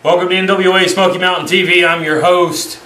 Welcome to NWA Smoky Mountain TV. I'm your host,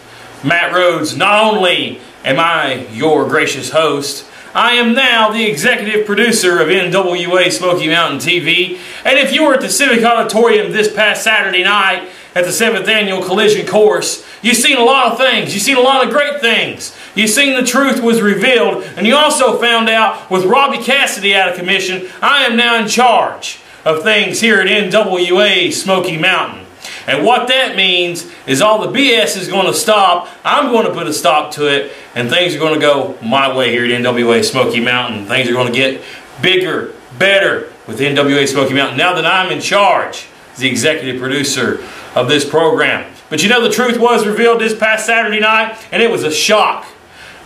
Matt Rhodes. Not only am I your gracious host, I am now the executive producer of NWA Smoky Mountain TV. And if you were at the Civic Auditorium this past Saturday night at the 7th Annual Collision Course, you've seen a lot of things. You've seen a lot of great things. You've seen the truth was revealed. And you also found out with Robbie Cassidy out of commission, I am now in charge of things here at NWA Smoky Mountain. And what that means is all the BS is going to stop. I'm going to put a stop to it, and things are going to go my way here at NWA Smoky Mountain. Things are going to get bigger, better with NWA Smoky Mountain now that I'm in charge as the executive producer of this program. But you know, the truth was revealed this past Saturday night, and it was a shock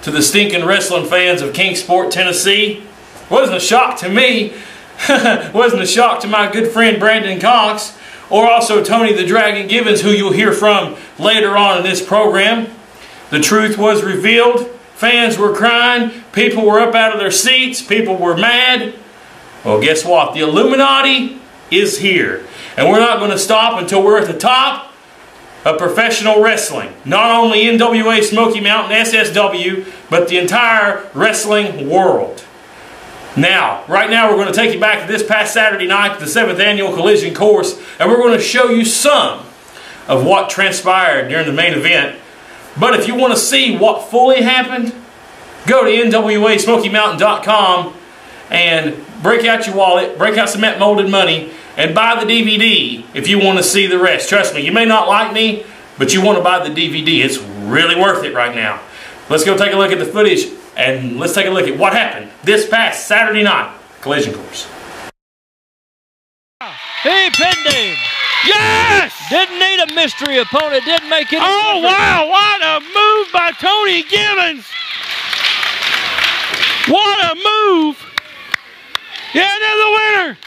to the stinking wrestling fans of Kingsport, Tennessee. It wasn't a shock to me. It wasn't a shock to my good friend Brandon Cox, or also Tony the Dragon Givens, who you'll hear from later on in this program. The truth was revealed. Fans were crying. People were up out of their seats. People were mad. Well, guess what? The Illuminati is here. And we're not going to stop until we're at the top of professional wrestling. Not only NWA Smoky Mountain, SSW, but the entire wrestling world. Now, right now we're going to take you back to this past Saturday night, the 7th Annual Collision Course, and we're going to show you some of what transpired during the main event. But if you want to see what fully happened, go to NWASmokyMountain.com and break out your wallet, break out some Met Molded money, and buy the DVD if you want to see the rest. Trust me, you may not like me, but you want to buy the DVD. It's really worth it right now. Let's go take a look at the footage. And let's take a look at what happened this past Saturday night collision course. He pinned him. Yes! Didn't need a mystery opponent. Didn't make any Oh, difference. wow. What a move by Tony Givens. What a move. Yeah, there's the winner.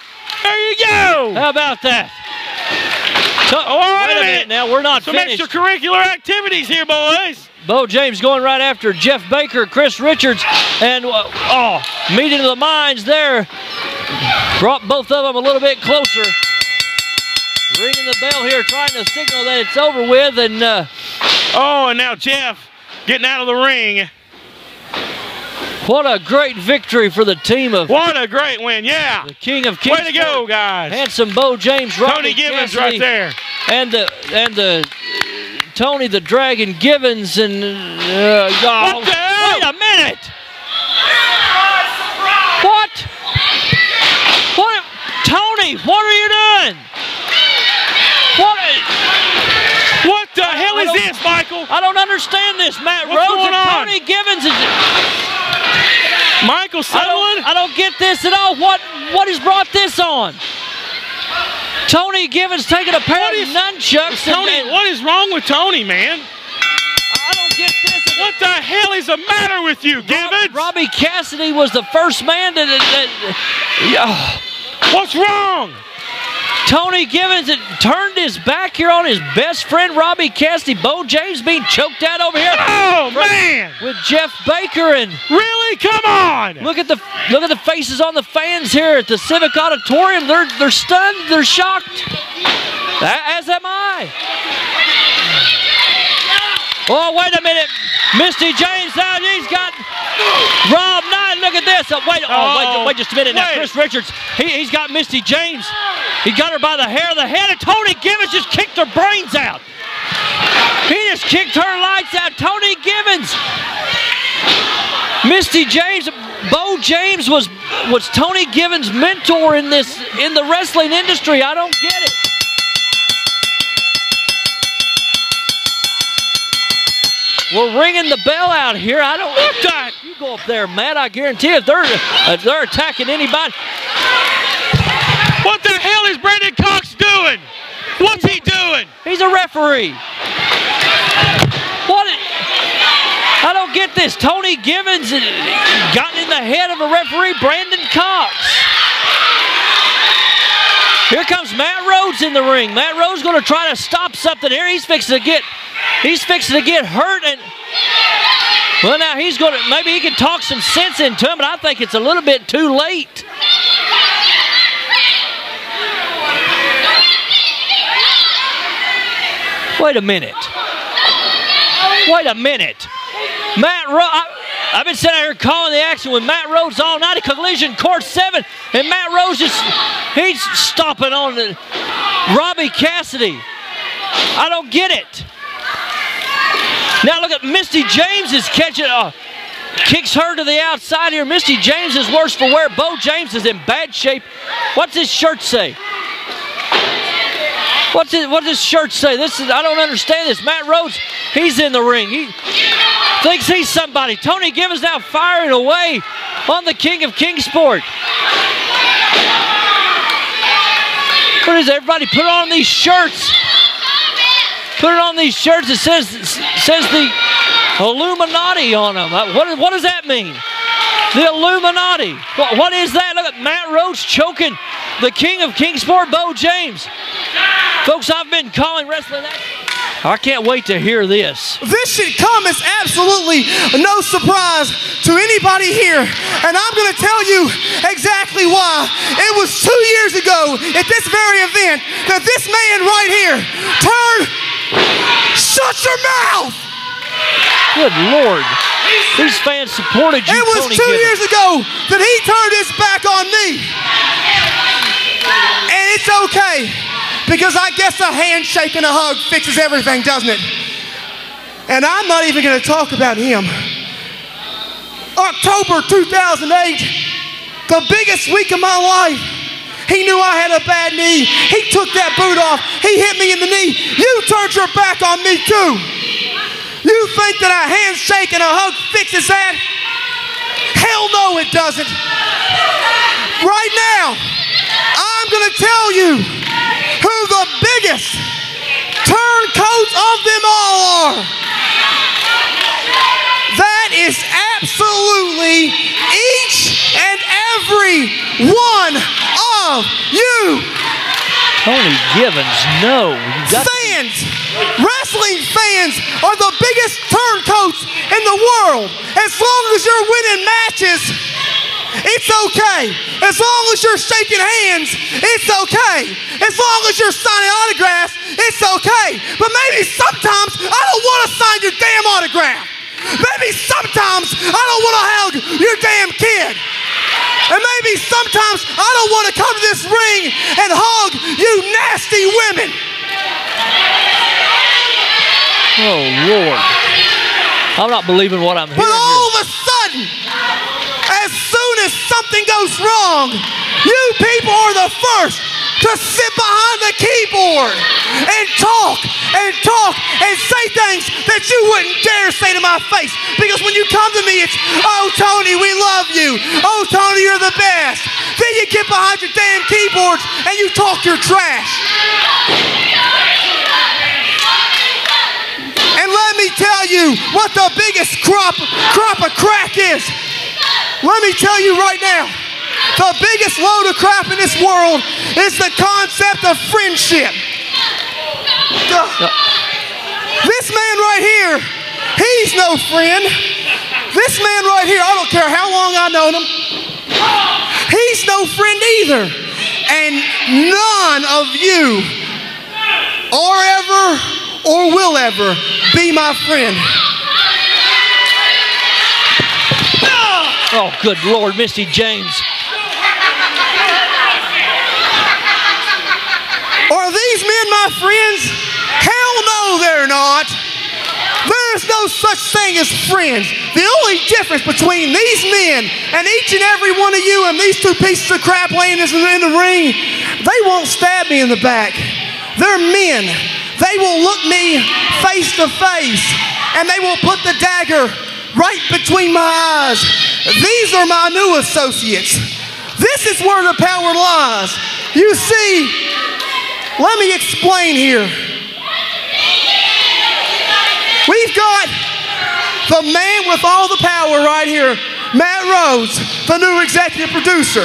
There you go. How about that? Oh, wait a minute now. We're not Some finished. extracurricular activities here, boys. Bo James going right after Jeff Baker, Chris Richards, and meeting of the minds there. Brought both of them a little bit closer. Ringing the bell here, trying to signal that it's over with. And and now Jeff getting out of the ring. What a great victory for the team of. What a great win, yeah. The King of Kingsport. Way to go, guys. Handsome Bo James, Tony Givens Cassidy, right there. And the Tony the Dragon Givens and what the hell? Wait a minute! What? What? Tony, what are you doing? What the hell is this, Michael? I don't understand this, Matt What's Rhodes. going on? Tony Givens is. Michael Sutherland? I don't get this at all. What has brought this on? Tony Givens taking a pair of nunchucks. Tony, what is wrong with Tony, man? I don't get this. What the hell is the matter with you, Givens? Robbie Cassidy was the first man to. What's wrong? Tony Givens turned his back here on his best friend Robbie Cassidy. Bo James being choked out over here. Oh man! With Jeff Baker and really, come on! Look at the faces on the fans here at the Civic Auditorium. They're stunned. They're shocked. As am I. Oh, wait a minute. Misty James out. He's got Rob Knight. Look at this. Wait just a minute now. Chris Richards. He's got Misty James. He got her by the hair of the head, and Tony Givens just kicked her brains out. He just kicked her lights out. Tony Givens. Misty James. Bo James was Tony Givens' mentor in the wrestling industry. I don't get it. We're ringing the bell out here. I don't. What the? You go up there, Matt. I guarantee if they're attacking anybody. What the hell is Brandon Cox doing? What's he doing? He's a referee. What? I don't get this. Tony Givens gotten in the head of a referee, Brandon Cox. Here comes Matt Rhodes in the ring. Matt Rhodes going to try to stop something here. He's fixing to get hurt, and well, now maybe he can talk some sense into him, but I think it's a little bit too late. Wait a minute. Wait a minute. Matt Rhodes, I've been sitting here calling the action with Matt Rhodes all night at Collision Court 7, and Matt Rhodes he's stomping on Robbie Cassidy. I don't get it. Now look at Misty James is catching, kicks her to the outside here. Misty James is worse for wear. Bo James is in bad shape. What's his shirt say? What does his shirt say? I don't understand this. Matt Rhodes, he's in the ring. He thinks he's somebody. Tony Gibbons now firing away on the King of Kingsport. What is it? Everybody put on these shirts. Put it on these shirts. It says the Illuminati on them. What does that mean? The Illuminati. What is that? Look at Matt Rhodes choking the King of Kingsport, Bo James. Folks, I've been calling wrestling action. I can't wait to hear this. This should come as absolutely no surprise to anybody here. And I'm going to tell you exactly why. It was 2 years ago at this very event that this man right here turned... Shut your mouth! Good Lord. These fans supported you, It was Tony 2 Gibbons. years ago that he turned his back on me. And it's okay, because I guess a handshake and a hug fixes everything, doesn't it? And I'm not even going to talk about him. October 2008, the biggest week of my life. He knew I had a bad knee. He took that boot off. He hit me in the knee. You turned your back on me too. You think that a handshake and a hug fixes that? Hell no, it doesn't. Right now, I'm going to tell you who the biggest turncoats of them all are. That is absolutely each and every one of you. Tony Gibbons, no. Fans, wrestling fans are the biggest turncoats in the world. As long as you're winning matches, it's okay. As long as you're shaking hands, it's okay. As long as you're signing autographs, it's okay. But maybe sometimes I don't want to sign your damn autograph. Maybe sometimes I don't want to hug your damn kid. And maybe sometimes I don't want to come to this ring and hug you nasty women. Oh, Lord. I'm not believing what I'm hearing. But all of a sudden, as soon as something goes wrong, you people are the first to sit behind the keyboard and talk and say things that you wouldn't dare say to my face. Because when you come to me, it's, oh, Tony, we love you. Oh, Tony, you're the best. Then you get behind your damn keyboards and you talk your trash. And let me tell you what the biggest crop of crack is. Let me tell you right now, the biggest load of crap in this world is the concept of friendship. This man right here, he's no friend. This man right here, I don't care how long I've known him, he's no friend either. And none of you are ever or will ever be my friend. Oh, good Lord, Misty James. Are these men my friends? Hell no, they're not. There's no such thing as friends. The only difference between these men and each and every one of you and these two pieces of crap laying in the ring, they won't stab me in the back. They're men. They will look me face to face and they will put the dagger right between my eyes. These are my new associates. This is where the power lies. You see, let me explain here. We've got the man with all the power right here, Matt Rhodes, the new executive producer.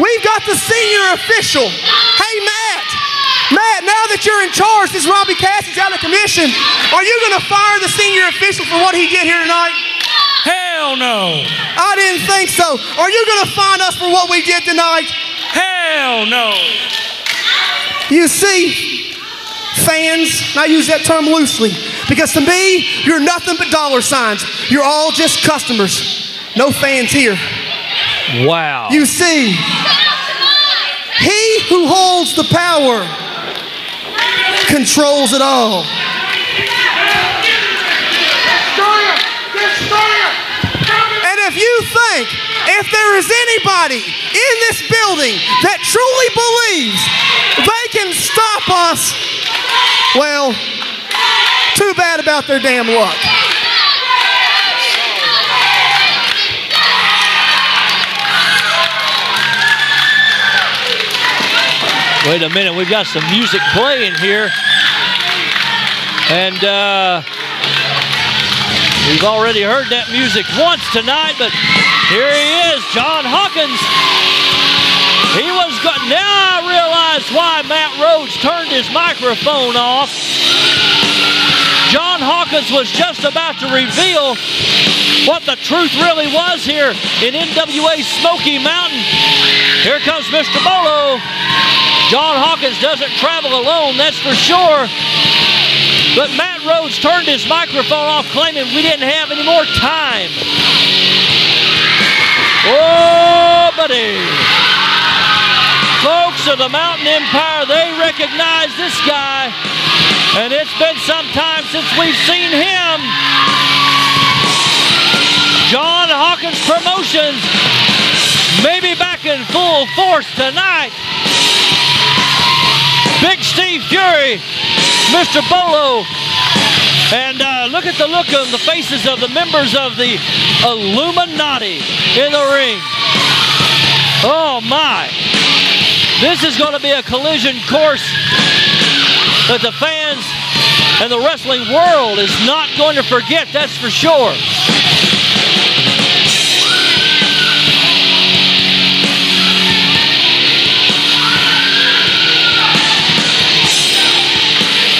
We've got the senior official. Hey, Matt, now that you're in charge, since Robbie Cassidy's out of commission, are you going to fire the senior official for what he did here tonight? Hell no. I didn't think so. Are you going to fine us for what we did tonight? Hell no. You see, fans, and I use that term loosely, because to me, you're nothing but dollar signs. You're all just customers. No fans here. Wow. You see, he who holds the power controls it all. And if you think, if there is anybody in this building that truly believes they can stop us, well, too bad about their damn luck. Wait a minute, we've got some music playing here. And we've already heard that music once tonight, but here he is, John Hawkins. He was good. Now I realize why Matt Rhodes turned his microphone off. John Hawkins was just about to reveal what the truth really was here in NWA Smoky Mountain. Here comes Mr. Bolo. John Hawkins doesn't travel alone, that's for sure. But Matt Rhodes turned his microphone off, claiming we didn't have any more time. Oh, buddy. Folks of the Mountain Empire, they recognize this guy. And it's been some time since we've seen him. John Hawkins Promotions, maybe back in full force tonight. Big Steve Fury, Mr. Bolo, and look at the look on the faces of the members of the Illuminati in the ring. Oh my, this is going to be a collision course that the fans and the wrestling world is not going to forget, that's for sure.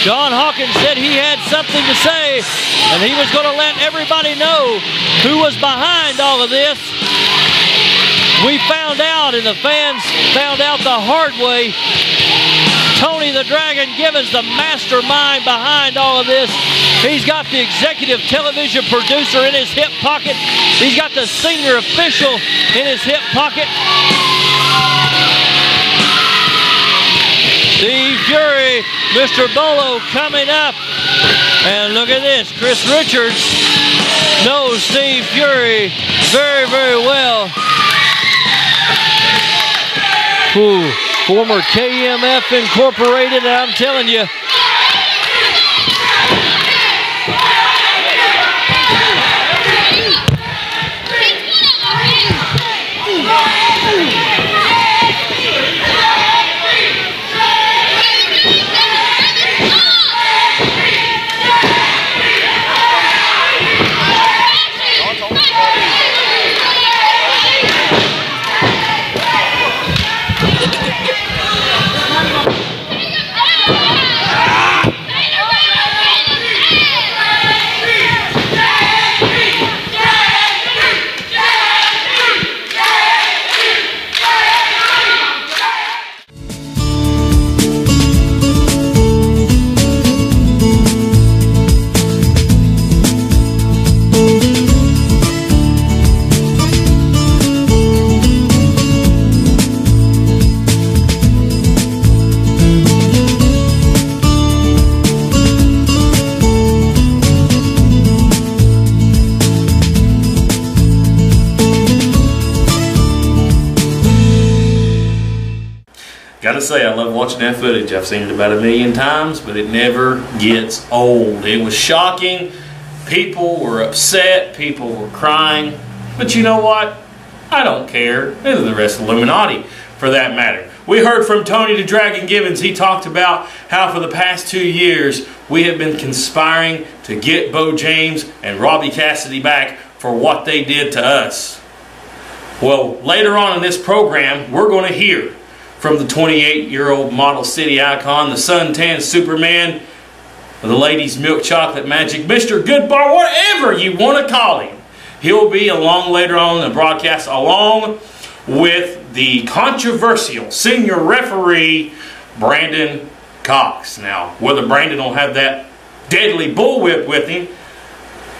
John Hawkins said he had something to say, and he was going to let everybody know who was behind all of this. We found out, and the fans found out the hard way. Tony the Dragon Givens, the mastermind behind all of this. He's got the executive television producer in his hip pocket. He's got the senior official in his hip pocket. Steve Fury, Mr. Bolo coming up. And look at this, Chris Richards knows Steve Fury very, very well. Ooh, former KMF Incorporated, I'm telling you. Gotta say, I love watching that footage. I've seen it about 1,000,000 times, but it never gets old. It was shocking. People were upset. People were crying. But you know what? I don't care. Neither do the rest of the Illuminati, for that matter. We heard from Tony the Dragon Givens. He talked about how for the past 2 years, we have been conspiring to get Bo James and Robbie Cassidy back for what they did to us. Well, later on in this program, we're going to hear from the 28-year-old Model City icon, the suntan Superman, the ladies' milk chocolate magic, Mr. Goodbar, whatever you want to call him. He'll be along later on in the broadcast, along with the controversial senior referee, Brandon Cox. Now, whether Brandon will have that deadly bullwhip with him,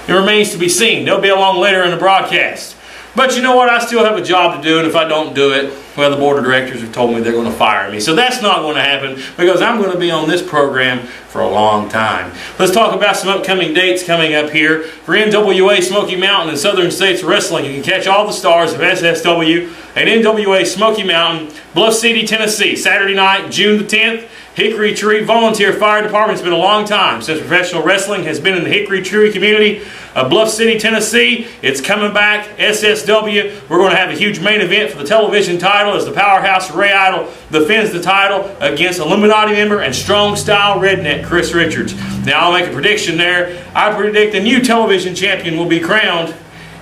it remains to be seen. They'll be along later in the broadcast. But you know what? I still have a job to do, and if I don't do it, well, the board of directors have told me they're going to fire me. So that's not going to happen because I'm going to be on this program for a long time. Let's talk about some upcoming dates coming up here. For NWA Smoky Mountain and Southern States Wrestling, you can catch all the stars of SSW and NWA Smoky Mountain, Bluff City, Tennessee, Saturday night, June the 10th. Hickory Tree Volunteer Fire Department. It's been a long time since professional wrestling has been in the Hickory Tree community of Bluff City, Tennessee. It's coming back. SSW. We're going to have a huge main event for the television title as the powerhouse Ray Idol defends the title against Illuminati member and strong style redneck Chris Richards. Now I'll make a prediction there. I predict the new television champion will be crowned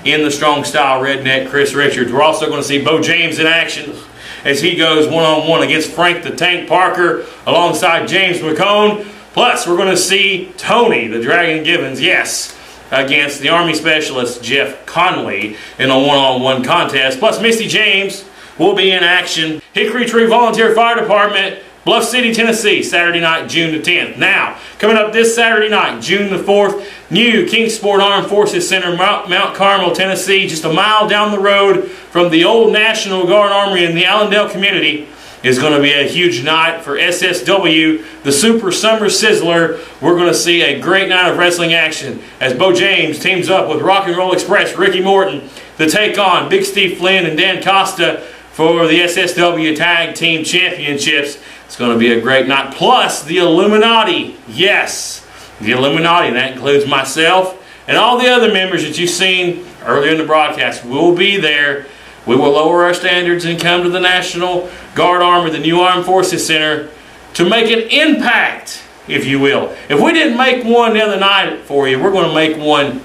in the strong style redneck Chris Richards. We're also going to see Bo James in action as he goes one-on-one against Frank the Tank Parker alongside James McCone. Plus, we're going to see Tony the Dragon Givens, yes, against the Army Specialist Jeff Conley in a one-on-one contest. Plus, Misty James will be in action. Hickory Tree Volunteer Fire Department, Bluff City, Tennessee, Saturday night, June the 10th. Now, coming up this Saturday night, June the 4th, new Kingsport Armed Forces Center, Mount Carmel, Tennessee, just a mile down the road from the old National Guard Armory in the Allendale community, is going to be a huge night for SSW, the Super Summer Sizzler. We're going to see a great night of wrestling action as Bo James teams up with Rock and Roll Express Ricky Morton to take on Big Steve Flynn and Dan Costa for the SSW Tag Team Championships. It's going to be a great night. Plus, the Illuminati. Yes, the Illuminati. And that includes myself and all the other members that you've seen earlier in the broadcast will be there. We will lower our standards and come to the National Guard Armory, the new Armed Forces Center, to make an impact, if you will. If we didn't make one the other night for you, we're going to make one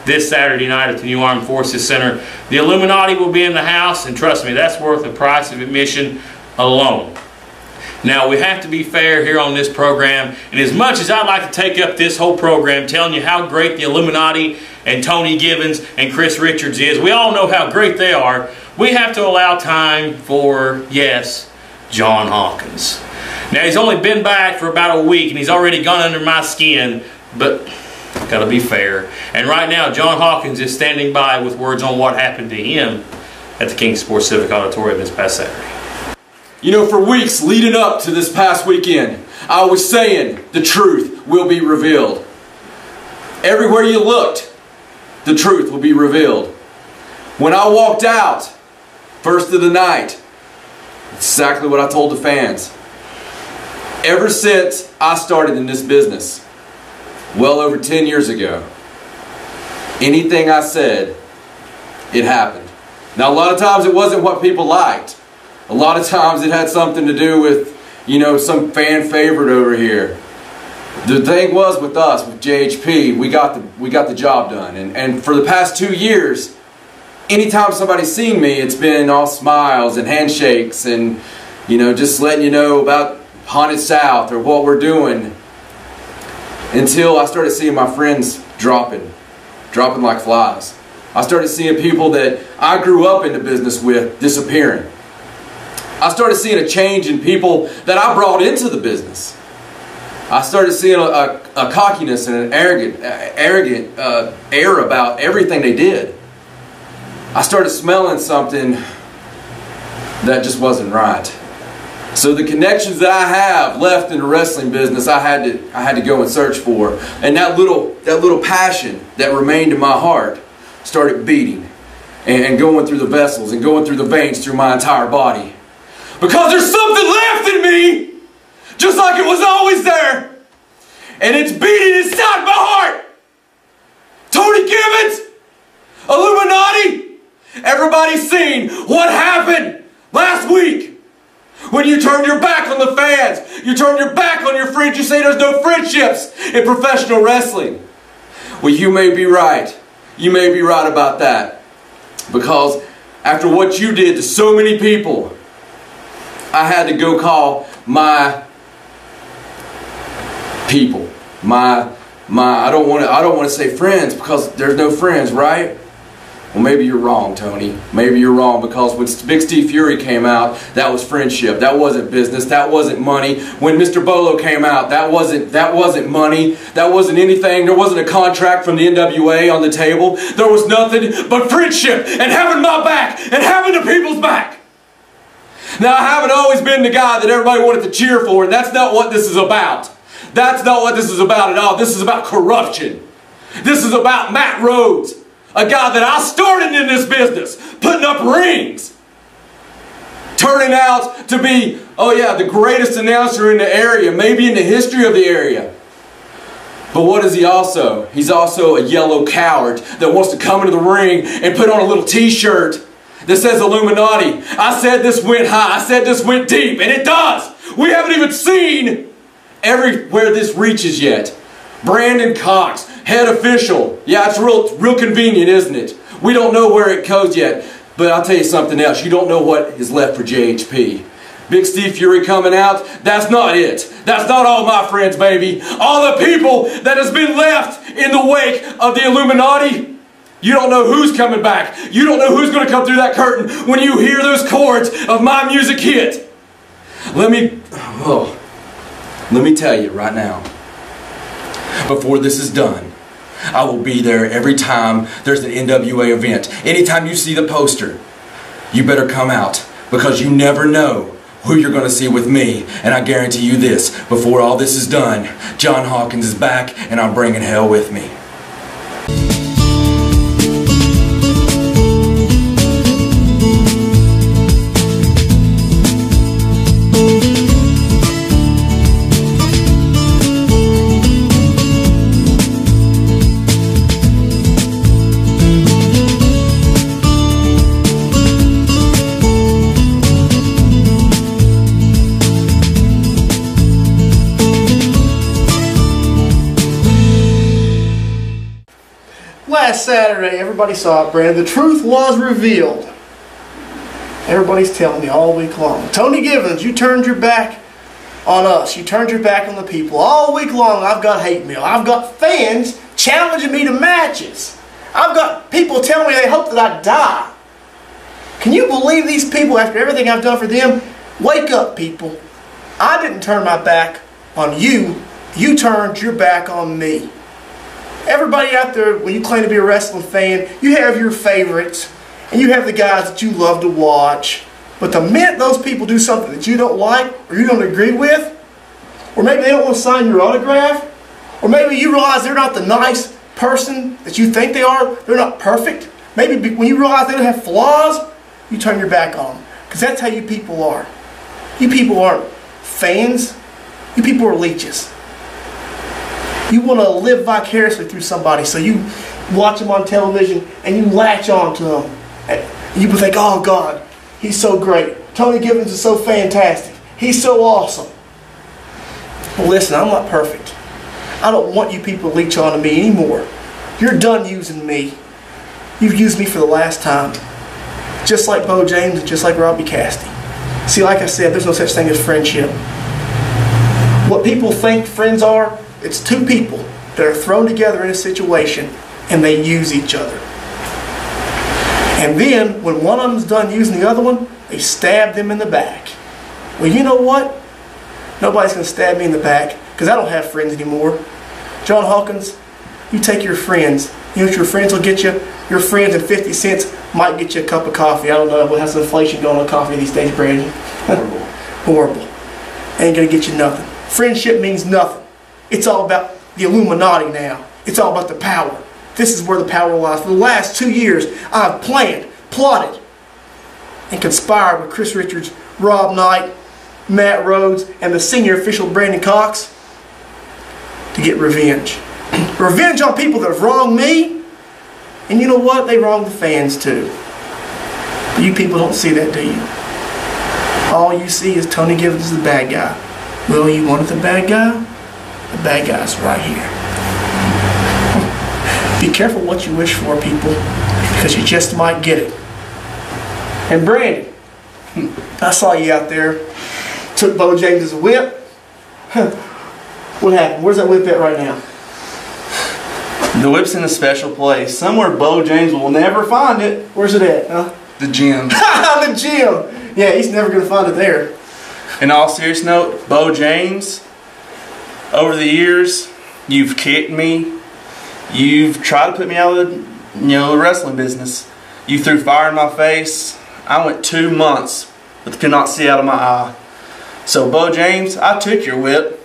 this Saturday night at the new Armed Forces Center. The Illuminati will be in the house, and trust me, that's worth the price of admission alone. Now, we have to be fair here on this program, and as much as I'd like to take up this whole program telling you how great the Illuminati and Tony Givens and Chris Richards is, we all know how great they are, we have to allow time for, yes, John Hawkins. Now, he's only been back for about a week, and he's already gone under my skin, but got to be fair. And right now, John Hawkins is standing by with words on what happened to him at the Kingsport Civic Auditorium this past Saturday. You know, for weeks leading up to this past weekend, I was saying the truth will be revealed. Everywhere you looked, the truth will be revealed. When I walked out, first of the night, exactly what I told the fans. Ever since I started in this business, well over 10 years ago, anything I said, it happened. Now, a lot of times it wasn't what people liked. A lot of times it had something to do with, you know, some fan favorite over here. The thing was with us, with JHP, we got the job done. And for the past 2 years, anytime somebody's seen me, it's been all smiles and handshakes and, you know, just letting you know about Haunted South or what we're doing. Until I started seeing my friends dropping like flies. I started seeing people that I grew up in the business with disappearing. I started seeing a change in people that I brought into the business. I started seeing a cockiness and an arrogant air about everything they did. I started smelling something that just wasn't right. So the connections that I have left in the wrestling business, I had to go and search for, and that little passion that remained in my heart started beating and going through the vessels and going through the veins through my entire body. Because there's something left in me, just like it was always there. And it's beating inside my heart. Tony Givens, Illuminati, everybody's seen what happened last week. When you turned your back on the fans, you turned your back on your friends, you say there's no friendships in professional wrestling. Well, you may be right. You may be right about that. Because after what you did to so many people, I had to go call my people, I don't want to say friends because there's no friends, right? Well, maybe you're wrong, Tony. Maybe you're wrong, because when Big Steve Fury came out, that was friendship. That wasn't business. That wasn't money. When Mr. Bolo came out, that wasn't money. That wasn't anything. There wasn't a contract from the NWA on the table. There was nothing but friendship and having my back and having the people's back. Now, I haven't always been the guy that everybody wanted to cheer for, and that's not what this is about. That's not what this is about at all. This is about corruption. This is about Matt Rhodes, a guy that I started in this business, putting up rings, turning out to be, oh yeah, the greatest announcer in the area, maybe in the history of the area. But what is he also? He's also a yellow coward that wants to come into the ring and put on a little t-shirt that says Illuminati. I said this went high. I said this went deep, and it does. We haven't even seen everywhere this reaches yet. Brandon Cox, head official. Yeah, it's real convenient, isn't it? We don't know where it goes yet, but I'll tell you something else. You don't know what is left for JHP. Big Steve Fury coming out, that's not it. That's not all, my friends, baby. All the people that has been left in the wake of the Illuminati, you don't know who's coming back. You don't know who's going to come through that curtain when you hear those chords of my music hit. Let me tell you right now, before this is done, I will be there every time there's an NWA event. Anytime you see the poster, you better come out, because you never know who you're going to see with me. And I guarantee you this, before all this is done, John Hawkins is back, and I'm bringing hell with me. Last Saturday, everybody saw it, Brandon. The truth was revealed. Everybody's telling me all week long. Tony Givens, you turned your back on us. You turned your back on the people. All week long, I've got hate mail. I've got fans challenging me to matches. I've got people telling me they hope that I die. Can you believe these people, after everything I've done for them? Wake up, people. I didn't turn my back on you. You turned your back on me. Everybody out there, when you claim to be a wrestling fan, you have your favorites, and you have the guys that you love to watch. But the minute those people do something that you don't like, or you don't agree with, or maybe they don't want to sign your autograph, or maybe you realize they're not the nice person that you think they are, they're not perfect, maybe when you realize they don't have flaws, you turn your back on them. Because that's how you people are. You people aren't fans. You people are leeches. You want to live vicariously through somebody, so you watch them on television and you latch on to them. And you think, oh God, he's so great. Tony Givens is so fantastic. He's so awesome. But listen, I'm not perfect. I don't want you people to leech on to me anymore. You're done using me. You've used me for the last time. Just like Bo James and just like Robbie Casty. See, like I said, there's no such thing as friendship. What people think friends are, it's two people that are thrown together in a situation and they use each other. And then, when one of them's done using the other one, they stab them in the back. Well, you know what? Nobody's going to stab me in the back because I don't have friends anymore. John Hawkins, you take your friends. You know what your friends will get you? Your friends and 50 cents might get you a cup of coffee. I don't know what has inflation going on coffee these days, Brandon. Horrible. Horrible. Ain't going to get you nothing. Friendship means nothing. It's all about the Illuminati now. It's all about the power. This is where the power lies. For the last 2 years, I've planned, plotted, and conspired with Chris Richards, Rob Knight, Matt Rhodes, and the senior official Brandon Cox to get revenge. Revenge on people that have wronged me. And you know what? They wronged the fans too. But you people don't see that, do you? All you see is Tony Givens is the bad guy. Well, you wanted the bad guy? The bad guy's right here. Be careful what you wish for, people, because you just might get it. And Brandon, I saw you out there. Took Bo James' whip. What happened? Where's that whip at right now? The whip's in a special place. Somewhere Bo James will never find it. Where's it at, huh? The gym. The gym! Yeah, he's never going to find it there. In all serious note, Bo James, over the years, you've kicked me. You've tried to put me out of the wrestling business. You threw fire in my face. I went 2 months but could not see out of my eye. So Bo James, I took your whip.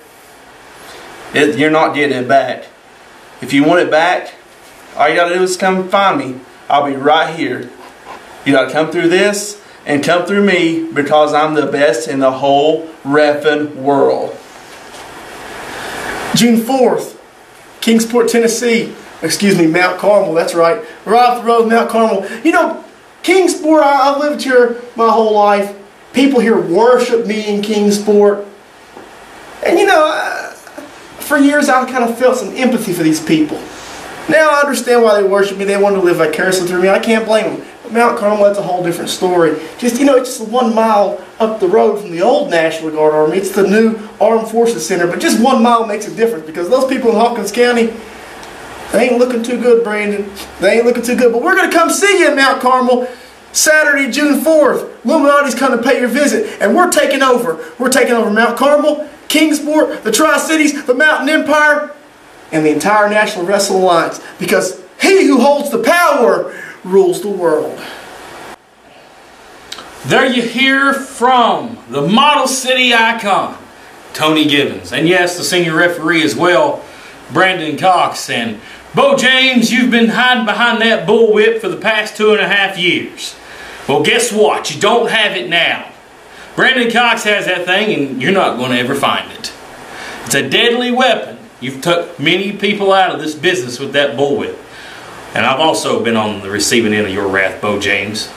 You're not getting it back. If you want it back, all you gotta do is come find me. I'll be right here. You gotta come through this and come through me because I'm the best in the whole reffing world. June 4th, Kingsport, Tennessee. Excuse me, Mount Carmel, that's right. Right off the road, Mount Carmel. You know, Kingsport, I've lived here my whole life. People here worship me in Kingsport. And you know, for years I kind of felt some empathy for these people. Now I understand why they worship me. They want to live vicariously through me. I can't blame them. But Mount Carmel, that's a whole different story. Just, you know, it's just 1 mile up the road from the old National Guard Army. It's the new Armed Forces Center. But just 1 mile makes a difference because those people in Hawkins County, they ain't looking too good, Brandon. They ain't looking too good. But we're going to come see you in Mount Carmel Saturday, June 4th. Illuminati's coming to pay your visit. And we're taking over. We're taking over Mount Carmel, Kingsport, the Tri-Cities, the Mountain Empire, and the entire National Wrestling Alliance. Because he who holds the power rules the world. There you hear from the Model City icon, Tony Gibbons. And yes, the senior referee as well, Brandon Cox. And Bo James, you've been hiding behind that bullwhip for the past 2.5 years. Well, guess what? You don't have it now. Brandon Cox has that thing and you're not going to ever find it. It's a deadly weapon. You've took many people out of this business with that bullwhip. And I've also been on the receiving end of your wrath, Bo James.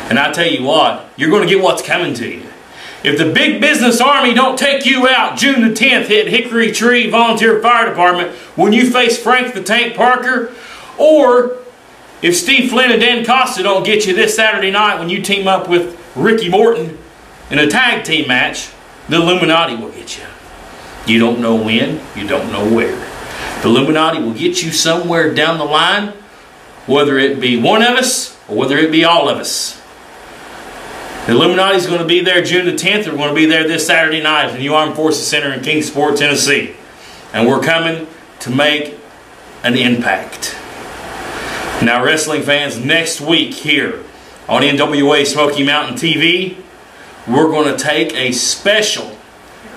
And I tell you what, you're going to get what's coming to you. If the big business army don't take you out June the 10th at Hickory Tree Volunteer Fire Department when you face Frank the Tank Parker, or if Steve Flynn and Dan Costa don't get you this Saturday night when you team up with Ricky Morton in a tag team match, the Illuminati will get you. You don't know when, you don't know where. The Illuminati will get you somewhere down the line, whether it be one of us or whether it be all of us. The Illuminati is going to be there June the 10th. They're going to be there this Saturday night at the new Armed Forces Center in Kingsport, Tennessee. And we're coming to make an impact. Now, wrestling fans, next week here on NWA Smoky Mountain TV, we're going to take a special,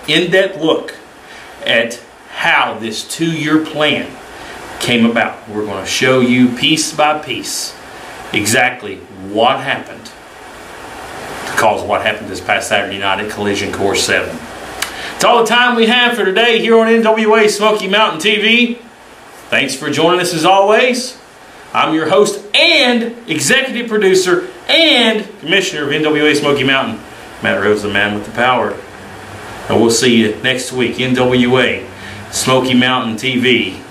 in-depth look at how this 2-year plan came about. We're going to show you piece by piece exactly what happened to cause what happened this past Saturday night at Collision Course 7. It's all the time we have for today here on NWA Smoky Mountain TV. Thanks for joining us as always. I'm your host and executive producer and commissioner of NWA Smoky Mountain, Matt Rhodes, the man with the power. And we'll see you next week, NWA Smoky Mountain TV.